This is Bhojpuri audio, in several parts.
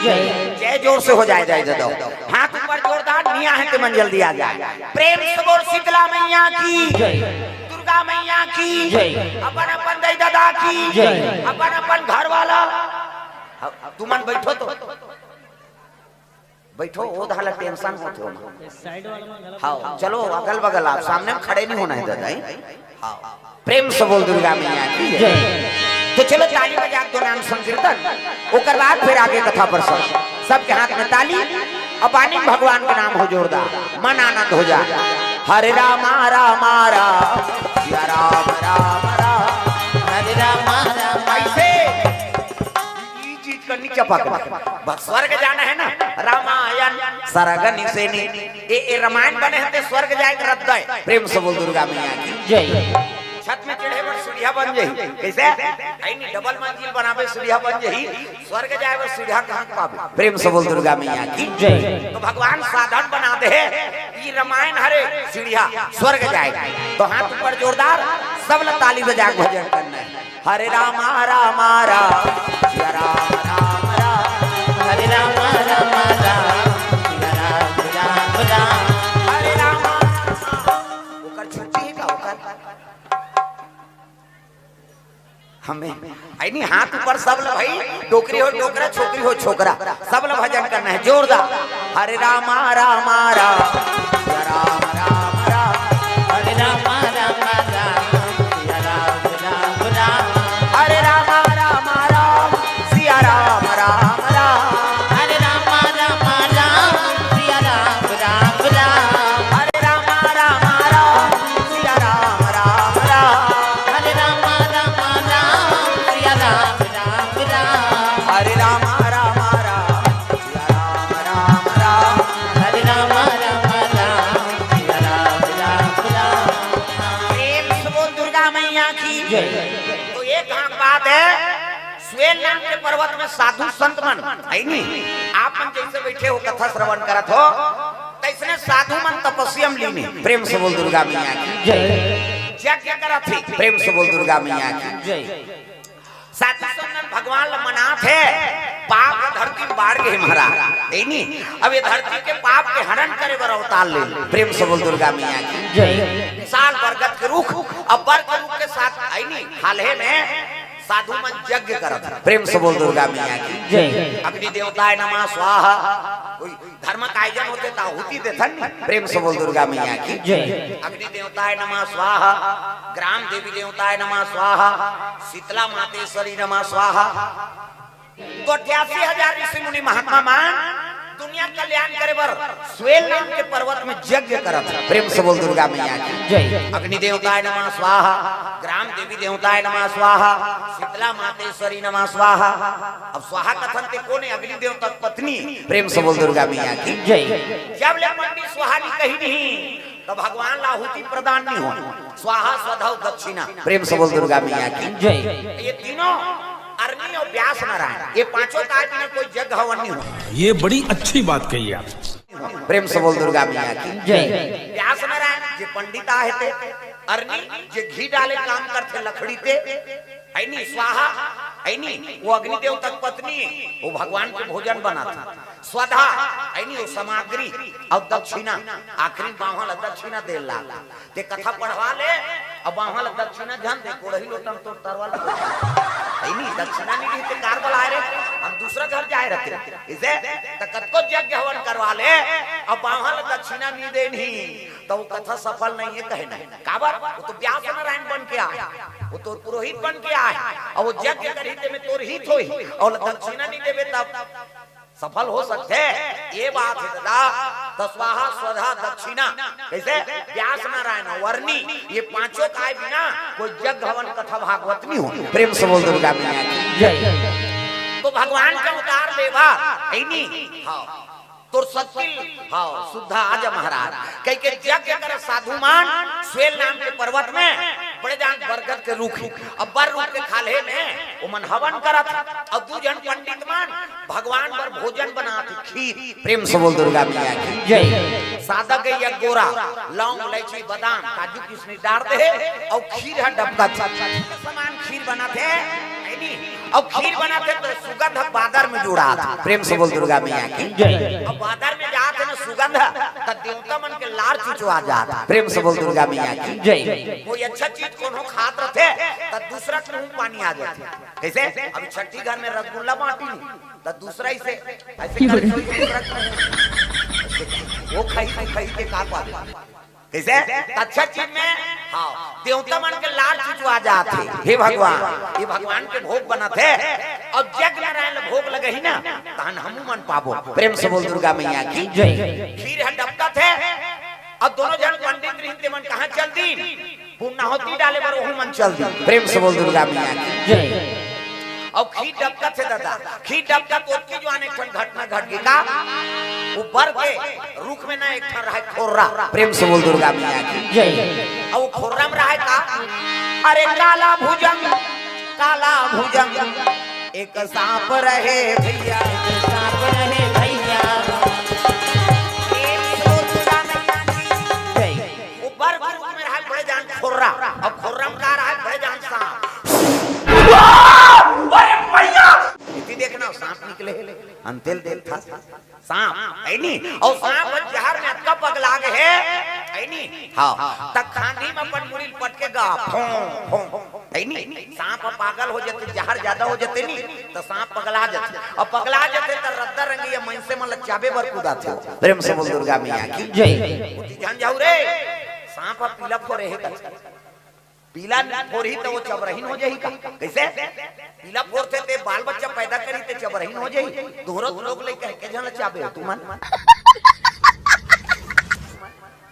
जय जोर से हो जाए जय जदो हाथ ऊपर जोरदार मियां है कि मंजिल दिया जाए। प्रेम से बोल शीतला मैया की दुर्गा मैया की अपन अपन दई दादा की अपन अपन घर वाला तुमन बैठो तो बैठो वो धाला टेंशन होते हो। हाँ चलो अगल बगल आप सामने में खड़े नहीं होना है दादा। प्रेम से बोल दुर्गा मैया की तो चलो ताली बजा दो नाम संकीर्तन ओकर बाद फिर आगे कथा प्रसंग सबके हाथ में ताली अब आने भगवान का नाम हो जोरदार मन आनंद हो जाए। हरे रामा रामा राम सिया राम राम राम हरे रामा राम ऐसे ये चीज करनी चपक स्वर्ग जाना है ना रामायण सरगनी से ये रामायण बने हैं स्वर्ग जाए रद्द प्रेम से बोल दुर्गा मैया की जय। छत में चढ़े पर सीढ़िया बन जाही कैसे नहीं डबल मंजिल बनावे सीढ़िया बन जाही स्वर्ग जाए वो सीढ़िया कहां पावे प्रेम से बोल दुर्गा मैया की जय। तो भगवान साधन बना दे ये रामायण हरे सीढ़िया स्वर्ग जाए तो हाथ ऊपर जोरदार सब लोग ताली बजा के भजन करना है। हरे रामा रामा राम सिया राम राम राम हरे रामा रामा राम सिया राम राम राम हरे रामा ओकर छुट्टी का ओकर हमें आई नहीं हाथ ऊपर सब लोग भाई डोकरी हो डोकरा छोकरी हो छोकरा सब लोग भजन करना है जोरदार। हरे रामा रामा राम सिया राम राम राम हरे रामा रामा राम सिया राम राम राम हरे रामा रामा राम सिया राम राम राम हरे रामा रामा राम सिया राम राम राम हरे रामा रामा राम सिया राम राम राम हरे रामा रामा राम सिया राम राम राम हरे रामा रामा राम सिया राम राम राम हरे रामा रामा राम सिया राम राम राम। प्रेम से बोल दुर्गा मैया की जय। तो एक बात है स्वेल नाम के पर्वत में साधु संत मन है नहीं आप मन जैसे बैठे हो कथा श्रवण करत हो तैसने साधु मन तपस्या में लीने प्रेम से बोल दुर्गा मैया की जय। यज्ञ करत थी प्रेम से बोल दुर्गा मैया की जय। साधु संत भगवान मनात है पाप धरती बाढ़ के महाराज नहीं अब ये धरती के पाप के हरण करे बर अवतार ले प्रेम से बोल दुर्गा मैया की जय। साल बरगद के रुख अब बर के रुख के साथ आई नहीं हाल में साधु मन यज्ञ करत प्रेम से बोल दुर्गा मैया की जय। अग्नि देवताय नमः स्वाहा कोई धर्म का आयोजन होते ता आहुति देथन प्रेम से बोल दुर्गा मैया की जय। अग्नि देवताय नमः स्वाहा ग्राम देवी देवताय नमः स्वाहा शीतला मातेश्वरी नमः स्वाहा। तो 88,000 ऋषि मुनि महात्मा मान दुनिया कल्याण करे बर स्वेल नाम के पर्वत में यज्ञ करत प्रेम से बोल दुर्गा मैया की जय। अग्नि देवताय नमः स्वाहा ग्राम देवी देवताय नमः स्वाहा शीतला मातेश्वरी नमः स्वाहा। अब स्वाहा कथन ते कोने अग्नि देवता पत्नी प्रेम से बोल दुर्गा मैया की जय। जब ले पंडित स्वाहा कही नहीं तो भगवान लाहुति प्रदान नहीं हो स्वाहा स्वधा दक्षिणा प्रेम से बोल दुर्गा मैया की जय। ये तीनों अरनी और व्यास नारायण ये पांचों का बिना कोई जग हवन नहीं हो। ये बड़ी अच्छी बात कही आप प्रेम से बोल दुर्गा मैया की जय। व्यास नारायण जे पंडित आहे थे अरनी जे घी डाले काम करते लकड़ी ते ऐनी स्वाहा ऐनी वो अग्निदेव तक पत्नी वो भगवान को भोजन बनाता स्वधा ऐनी वो सामग्री और दक्षिणा आखिरी बावल दक्षिणा दे ला ते कथा पढ़वा ले अब बावल दक्षिणा ध्यान दे कोड़ही लोटन तो तरवाल ऐनी दक्षिणा नहीं देते कार बला रे हम दूसरा घर जाए रहते इसे तकत को यज्ञ हवन करवा ले अब बावल दक्षिणा नहीं देनी तो वो कथा सफल नहीं है कहना काबर वो तो व्यास नारायण बन के आया वो तो पुरोहित बन के आया और वो यज्ञ करते में तोर हित होई और दक्षिणा नहीं देवे तब सफल हो सकते ये बात है दादा। स्वाहा स्वधा दक्षिणा कैसे व्यास नारायण वर्णी ये पांचों का बिना कोई यज्ञ हवन कथा भागवत नहीं हो प्रेम से बोल दुर्गा मैया की जय। तो भगवान का अवतार लेवा नहीं हाँ तो सत्य हाँ शुद्धा आज महाराज कई के यज्ञ कर साधु मान स्वेल नाम के पर्वत में बड़े जान बरगद के रूख अब बर रूख के खाले में वो मन हवन करत अब दू जन पंडित मान भगवान पर भोजन बनाते खीर प्रेम से बोल दुर्गा मैया की जय। सादा के एक गोरा लौंग इलायची बादाम काजू किशमिश डाल दे और खीर है डबका समान खीर बनाते नहीं और खीर बनाते तो सुगंध बादर में जुड़ा था। प्रेम से बोल दुर्गा मैया की जय। अब बादर में जाते ना सुगंध तो देवता मन के लार चुचवा जाता। प्रेम से बोल दुर्गा मैया की जय। कोई अच्छा चीज कोनो खात रहते तो दूसरा के मुंह पानी आ जाते। कैसे अभी छठी घर में रसगुल्ला बांटी तो दूसरा ही से ऐसे वो खाई के का कैसे अच्छा चीज में हाँ देवता मन के लाल चुचवा जाते। हे भगवान ये भगवान के भोग बना थे और जग नारायण भोग लगे ही ना तहन हमू मन पाबो। प्रेम से बोल दुर्गा मैया की जय। खीर है डबका थे अब दोनों जन पंडित रहते मन कहाँ चल दी पूर्णाहुति डाले बर ओहू मन चल दी। प्रेम से बोल दुर्गा मैया की जय। और खीर डबका थे दादा खीर डबका तो की जो अनेक घटना घट गई का ऊपर के रुख में ना एक ठन रहा खोर्रा। प्रेम से बोल दुर्गा मैया की जय। और खोर्रा में रहा का अरे काला भुजंग एक सांप रहे भैया सांप रहे भैया। ऊपर रुख में रहा बड़े जान खोर्रा और खोर्रा में रहा बड़े जान सांप। देखना सांप निकले अंतेल देल था सांप है नहीं और सांप जहर में अटका पगला गए है नहीं हाँ तक खांडी में अपन मुड़ी पटके गा है नहीं सांप पागल हो जाते जहर ज्यादा हो जाते नहीं तो सांप पगला जाते और पगला जाते तो रद्दा रंगी या मन से मन लचाबे बर कूदा थे। प्रेम से बोल दुर्गा मैया की जय। ध्यान जाऊ रे सांप पीला फोरे है पीला फोरही तो वो चबरहीन हो जाही का कैसे पीला फोरते ते बाल बच्चा पैदा करी ते चबरहीन हो जाही। दोहरो लोग ले कह के जन चाबे तू मन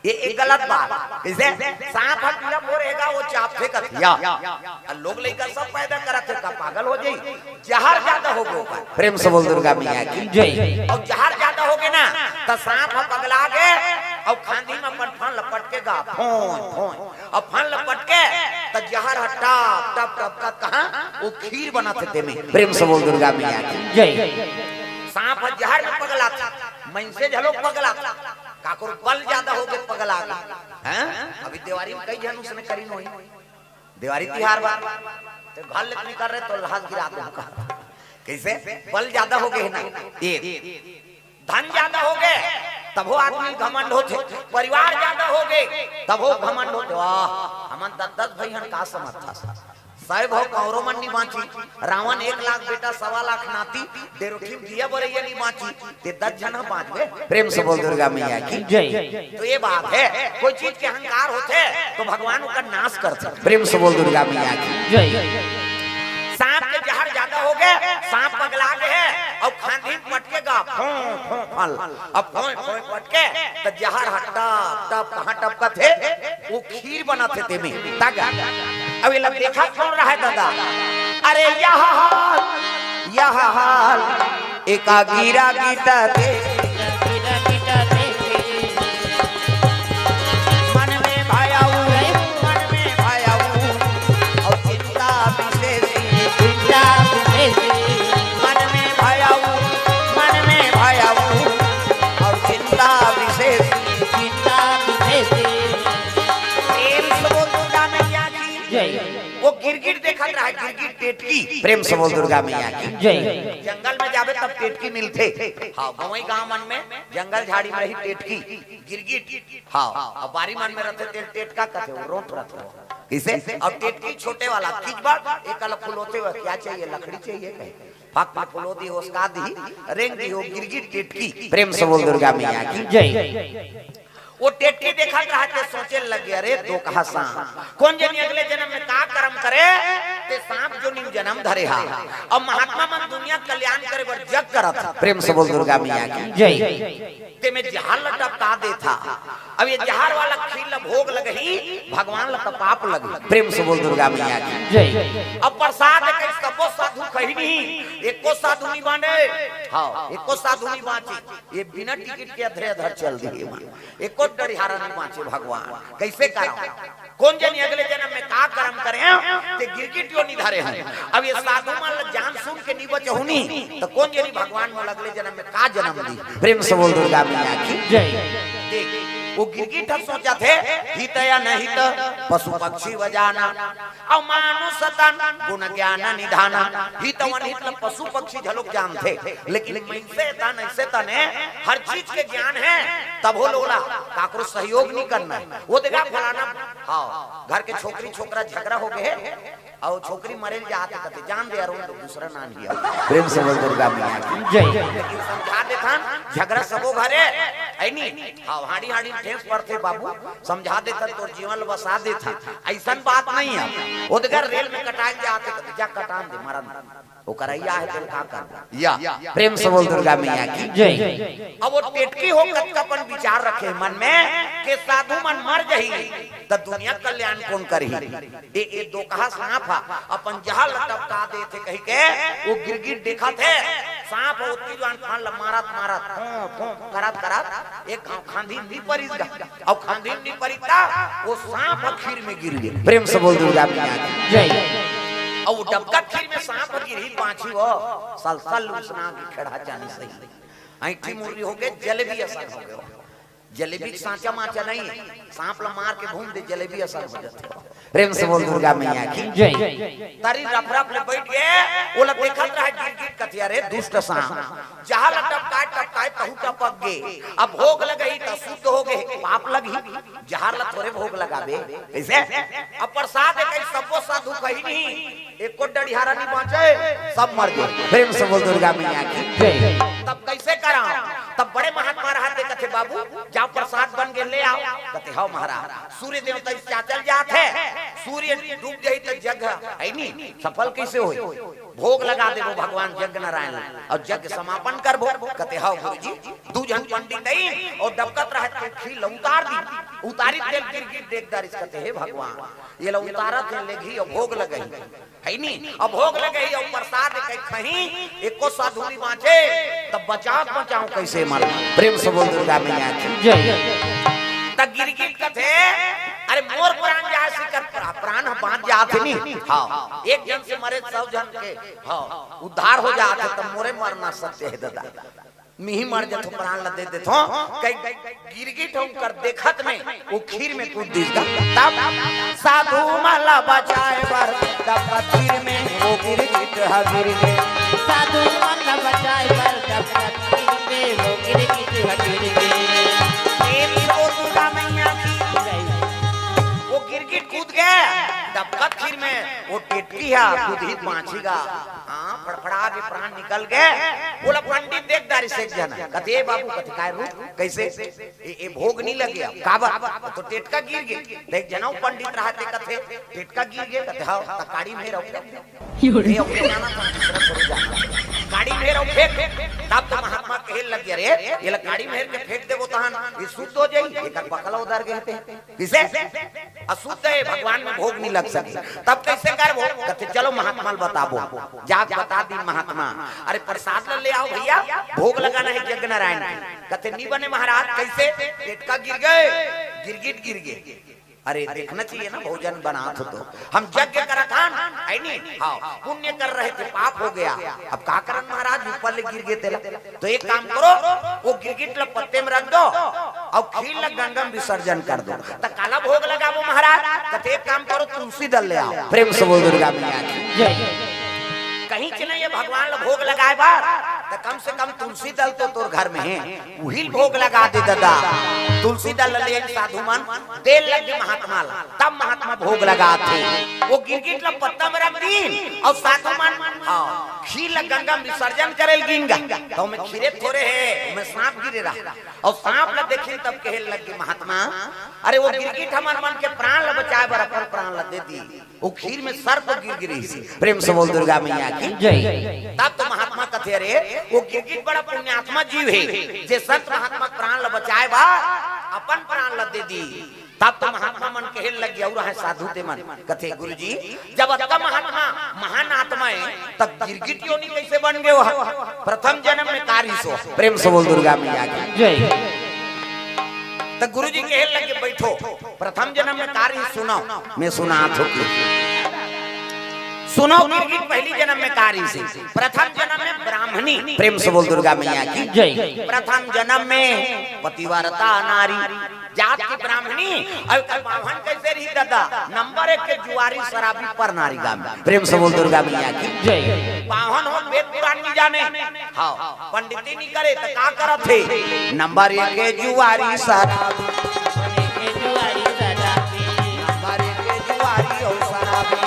ये एक गलत बात कैसे सांप पीला फोरेगा वो चापते कथिया लोग लेकर सब पैदा करते का पागल हो जाही। जहर ज्यादा हो गो। प्रेम से बोल दुर्गा मैया की जय। और जहर ज्यादा हो गए ना तो सांप पगला गए और खांदी में अपन फन लपट के गा फोन और फन लपट के तो जहर हटा टप टप का कहां वो खीर बनाते थे में। प्रेम से बोल दुर्गा मैया की जय। सांप जहर में पगला था मन से झलो पगला काकुर बल ज्यादा हो गए पगला हैं। अभी दिवाली में कई जन उसने करी नहीं दिवाली तिहार बार तो घर लेकर निकल रहे तो लहाज गिरा दो कैसे बल ज्यादा हो गए ना एक धन ज्यादा हो गए तब वो आदमी घमंड होते परिवार ज्यादा हो गए तब वो घमंड होते। वाह हमन 10 भाई का समझ था साहेब हो कौरो मन नहीं बांची रावण 1 लाख बेटा 1.25 लाख नाती देरोठी दिया बरे ये नहीं बांची ते 10 जना बांच गए। प्रेम से बोल दुर्गा मैया की जय। तो ये बात है कोई चीज के अहंकार होते तो भगवान का नाश करते। प्रेम से बोल दुर्गा मैया की जय। सांप के जहर ज्यादा हो गए सांप पगला गए और खांधी पटकेगा फल अब पटके तो जहर हटा टप कहां टपका थे वो खीर बनाते थे में तागा। अब ये लोग देखा कौन रहा है दादा अरे यह हाल एका गिरा गीता दे मन में भायाऊ और चिंता विशेष मन में भायाऊ और चिंता विशेष वो गिरगिट देखा रहा है गिरगिट टेटकी। प्रेम से बोल दुर्गा मैया की जय। जंगल में जावे तब टेटकी मिलते हाँ गवई गांव मन में जंगल झाड़ी में रही टेटकी गिरगिट हाँ और बारी मन में रहते टेटका कहते वो रोट रहते किसे और टेटकी छोटे वाला ठीक बात एक अलग फुलोते हुए क्या चाहिए लकड़ी चाहिए पाक में फुलोती उसका दी रेंग दी हो गिरगिट टेटकी। प्रेम से बोल दुर्गा मैया की जय। वो टेटकी देखा रहा थे सोचे लग गया अरे दो कहा सांप कौन जनी अगले जन्म में का कर्म करे ते सांप जो न्यू जन्म धरे हा और महात्मा मन दुनिया कल्याण करे बर जग करत। प्रेम से बोल दुर्गा मैया की जय। ते में जहर लटका दे था अब ये जहर वाला खीर भोग लगही भगवान ला पाप लगे। प्रेम से बोल दुर्गा मैया की जय। अब प्रसाद के सबो साधु कही नहीं एको साधु नहीं बाने हां एको साधु नहीं बाची ये बिना टिकट के अधर चल दी एको डरिहारा नहीं बाचे भगवान कैसे करा कौन जनी अगले जन्म में का कर्म करे ते गिरगिट यो नहीं धरे हैं। अब ये साधु मान जान सुन के नहीं बचे हुनी तो कौन जनी भगवान में अगले जन्म में का जन्म दी। प्रेम से बोल दुर्गा मैया की जय। देख वो गिरगिट सोचा थे हित या नहीं तो पशु पक्षी बजाना और मानुष तन गुण ज्ञान निधाना हित वनित पशु पक्षी झलोक जान थे लेकिन ऐसे तन ऐसे तने हर चीज के ज्ञान है तब हो लोला काकरो सहयोग नहीं करना है वो देखा फलाना हाँ घर के छोकरी छोकरा झगड़ा हो गए और छोकरी मरे जाते कहते जान दे अरुण तो दूसरा नाम लिया प्रेम से बोल दुर्गा मैया की जय लेकिन समझा देता झगड़ा सबो घरे ऐनी हां हाड़ी हाड़ी ठेस पड़ते बाबू समझा देता तो जीवन बसा देता ऐसा बात नहीं है उधर रेल में कटाई जाते कहते जा कटान दे मरन वो करैया है दिल का कर या प्रेम से बोल दुर्गा मैया की जय अब वो टेटकी हो कतकापन विचार रखे मन में कि साधु मन मर जही त दुनिया कल्याण कौन करही ए दो कहा सांप अपन जहां लटका दे थे कह के वो गिरगिट देखा थे सांप होती जो अनफान मारत मारत करत करत एक खांधी नी परिस और खांधी नी परिता वो सांप खीर में गिर गए प्रेम से बोल दुर्गा मैया की जय और डबका खीर में सांप गिरी पांची वो सलसल उसना की खड़ा जाने सही ऐठी मुर्री हो गए जलेबी असर हो गए जलेबी सांचा माचा नहीं सांप ला मार के घूम दे जलेबी असर हो जाते प्रेम से बोल दुर्गा मैया की जय तारी रफरफ ले बैठ गए वो लोग देखत रहा गिरगिट कथिया रे दुष्ट सांप जहां टपकाए कहू टपक गए अब भोग लगई त शुद्ध हो गए पाप लगी जहां ला थोड़े भोग लगाबे कैसे अब प्रसाद कई सबो साधु कही नहीं एको डढ़ियारा नहीं पहुंचे सब मर गए प्रेम से बोल दुर्गा मैया की जय तब कैसे करा तब बड़े महात्मा रहते कथे बाबू जाओ प्रसाद बन के ले आओ कहते हां महाराज सूर्य देवता चाचल जात है सूर्य डूब जाई त जग है नहीं सफल कैसे होई भोग लगा दे वो भगवान जग नारायण और जग समापन कर भो कहते हां गुरुजी दू जन पंडित नहीं और डबकत रहत खील उतार दी उतारी तेल गिरगिट देखदार इस कहते हे भगवान ये लो उतारत लेगी और भोग लगई है नहीं अब भोग लगे और प्रसाद कहीं खही एको साधु नहीं बाँचे तब बचाओ कैसे मर प्रेम से बोल दुर्गा मैया की जय तब गिरगिट कथे अरे मोर प्राण जा सिकर प्राण बांध जाते नहीं हाँ एक जन से मरे सब जन के हाँ उद्धार हो जाते तब मोरे मरना सत्य है दादा मिही मर जथो प्राण ल दे देथो कई गिरगिट हम कर देखत में वो खीर में कूद दिस तब साधु माला बचाए बर तब खीर में वो गिरगिट गिर गए साधु माला बचाए बर तब खीर में वो गिरगिट गिर गए दुर्गा मैया की वो गिरगिट कूद गए तब खीर में वो टेटकी है खुद माछी का हां फड़फड़ा के प्राण निकल गए बोला पंडित देखदारी से जना कहते बाबू कहते काय रू कैसे ए भोग नहीं लग गया काबर तो टेटका गिर गए देख जनाओ पंडित रहते कहते टेटका गिर गए कहते हां तकाड़ी में रहो ये अपने नाना गाड़ी में रहो फेंक तब तो महात्मा कहे लग गया रे ये गाड़ी में के फेंक देबो तहन ये शुद्ध हो जाई एकर पकला उधर गए किसे अशुद्ध है भगवान में भोग नहीं लग सके तब कैसे करबो कहते चलो महात्मा बताबो जाग बता दी महात्मा अरे प्रसाद ले आओ भैया भोग लगाना है जग नारायण कहते नहीं बने महाराज कैसे टेटका गिर गए गिरगिट गिर गए अरे देखना चाहिए ना भोजन बना तो हम यज्ञ करा खान है नहीं हाँ पुण्य कर रहे थे पाप हो गया अब का करन महाराज ऊपर ले गिर गए तेला तो एक काम करो वो गिरगिट ल पत्ते में रख दो और खीर ल गंगा में विसर्जन कर दो तो काला भोग लगाओ महाराज कहते एक काम करो तुलसी दल ले आओ प्रेम से बोल दुर्गा मैया की जय कहीं चले ये भगवान ला भोग लगाए बार तो कम से कम तुलसी दल तो तोर घर में है वही भोग लगा दे दादा तुलसी दल ले साधु मन तेल लगे महात्मा ला तब महात्मा भोग लगाते वो गिरगिट ला पत्ता में रख दी और साधु मन खीर ला गंगा में विसर्जन करेल गिंगा तो में खीरे थोड़े है में सांप गिरे रहा और सांप ला देखे तब कहे लगे महात्मा अरे वो गिरगिट हमार मन के प्राण ला बचाए बर अपन प्राण ला दे दी वो खीर में सर्प गिर गिरी प्रेम से बोल दुर्गा मैया की जय तब तो महात्मा कथे रे वो गिरगिट बड़ा पुण्यात्मा जीव है जे संत महात्मा प्राण ल बचाए बा अपन प्राण ल दे दी तब तो महात्मा मन कहे लग गया और है साधु ते मन कथे गुरुजी जब अतका महात्मा महान आत्मा है तब गिरगिट योनि कैसे बन गए वो प्रथम जन्म में कारिसो प्रेम से बोल दुर्गा मैया की जय तो गुरुजी कहे लगे बैठो प्रथम जन्म में कार्य सुनो मैं सुना सुनो गिरगिट पहली जन्म में कार्य से प्रथम जन्म में ब्राह्मण ब्राह्मणी, प्रेम से बोल दुर्गा मैया की जय। प्रथम जन्म में पतिव्रता नारी, जात की ब्राह्मणी। अब बाभन कैसे रही दादा? नंबर 1 के जुआरी शराबी पर नारी गाम, प्रेम से बोल दुर्गा मैया की जय। बाभन हो वेद पुराण नहीं जाने, हाँ पंडिती नहीं करे तो का करत थे? नंबर 1 के जुआरी शराबी, नंबर 1 के जुआरी हो शराबी,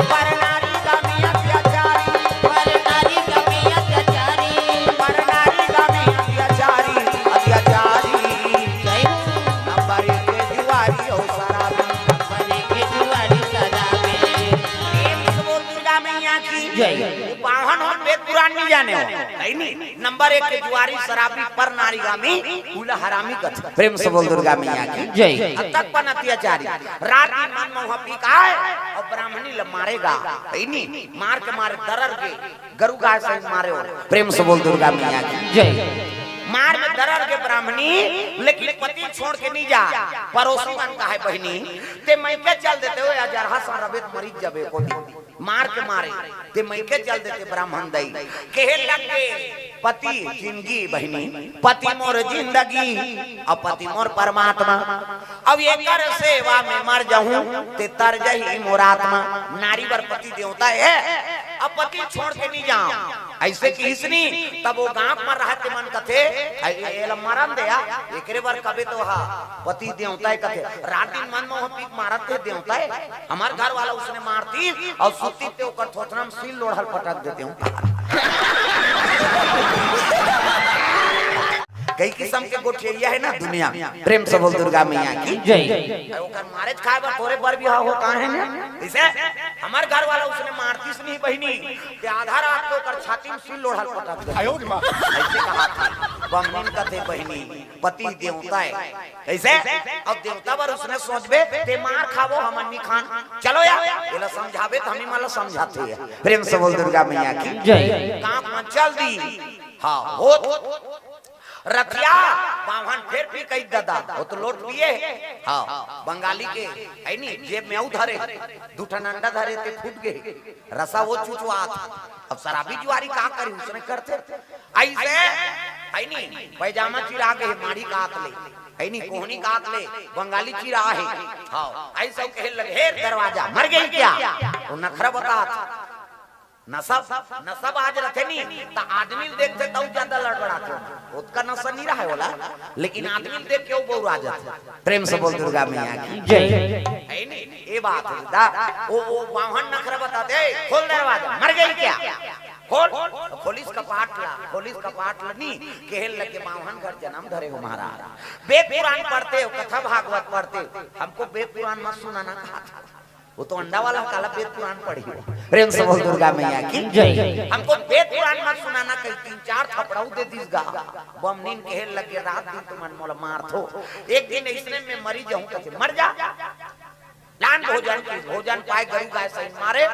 पर नारी गामी अत्याचारी, पर नारी गामी अत्याचारी, अत्याचारी। नंबर 1 के जुआरी हो शराबी, प्रेम से बोल दुर्गा मैया की जय। बाहन हो वेद पुराण नहीं जाने हो, नहीं। नंबर 1 के जुआरी शराबी पर नारी गामी उला हरामी कथ, प्रेम से बोल दुर्गा मैया की जय। तक पर अत्याचारी, रात की मन मोह पी का और ब्राह्मणी ल मारेगा, नहीं मार के मारे दरर के गरु गाय से मारे हो, प्रेम से बोल दुर्गा मैया की जय। मार में दरर के ब्राह्मणी, लेकिन पति छोड़ के नहीं जा, पड़ोसी मन का है बहनी ते मैं के चल देते हो या जरहा सा रबेत मरीज जबे को मार के मारे ते मैं के चल देते ब्राह्मण दई कहे लगे पति जिंदगी बहनी, पति मोर जिंदगी और पति मोर परमात्मा, अब ये कर सेवा में मर जाऊं ते तर जही मोरात्मा। नारी वर पति देवता है, अब पति छोड़ के नहीं जाऊं ऐसे किसनी, तब वो गांव में रहते मन कथे एला मरन दया एकरे बार कबे तो हा पति देवता है कथे, रात दिन मन में पीक मारत थे देवता है, हमार घर वाला उसने मारती और सुती ते ओकर थोथना में सील लोढ़ल पटक देते हूं। कई किस्म के गोठिया है ना दुनिया में, प्रेम से बोल दुर्गा मैया की जय। ओकर मारे खाए बर तोरे पर भी हो का है ना, इसे हमार घर वाला उसने मारतीस नहीं बहनी के आधा रात को ओकर छाती में सील लोढ़ल पटक दे, ऐसे कहा था बमनीन का थे बहनी पति देवता है ऐसे। अब देवता बर उसने सोचबे ते मार खावो हमन नहीं खान, चलो यार एला समझावे त हमी माला समझाते हैं, प्रेम से बोल दुर्गा मैया की जय। काम में चल दी, हां हो रतिया बाभन फिर भी कई दादा वो तो लोट लिए, हाँ बंगाली के है नी जेब में धरे दूठन अंडा धरे ते फूट गए रसा वो चुचुआत। अब शराबी जुआरी का करी उसने करते ऐसे है नी पैजामा चिरा के माड़ी काट ले, है नी कोहनी काट ले, बंगाली चिरा है, हाँ ऐसा कहे लगे हे दरवाजा मर गई क्या, वो नखरा बता नसब आज रखे नहीं तो आदमी देखते तो ज्यादा लड़बड़ाते, उसका नशा नहीं रहा है बोला, लेकिन आदमी देख के वो बहु आ जाते, प्रेम से बोल दुर्गा मैया की जय। है नहीं ये बात है दा वो बाहन नखरा बताते खोल दरवाजा मर गई क्या, खोल खोलिस कपाट ला, खोलिस कपाट ला नहीं कहल लगे बाहन घर जन्म धरे हो महाराज। वेद पुराण पढ़ते हो, कथा भागवत पढ़ते हो, हमको वेद पुराण मत सुनाना कहा, वो तो अंडा वाला काला वेद पुराण पढ़ी हो, प्रेम से बोल दुर्गा मैया की जय। हमको वेद पुराण मत सुनाना, कहीं 3-4 थपड़ाऊ दे दिसगा बम नींद कहे लगे रात दिन तुम मन मोला मार थो, एक दिन इसने में मरी जाऊं कैसे मर जा लान भोजन पाए गरीब गाय से मारे।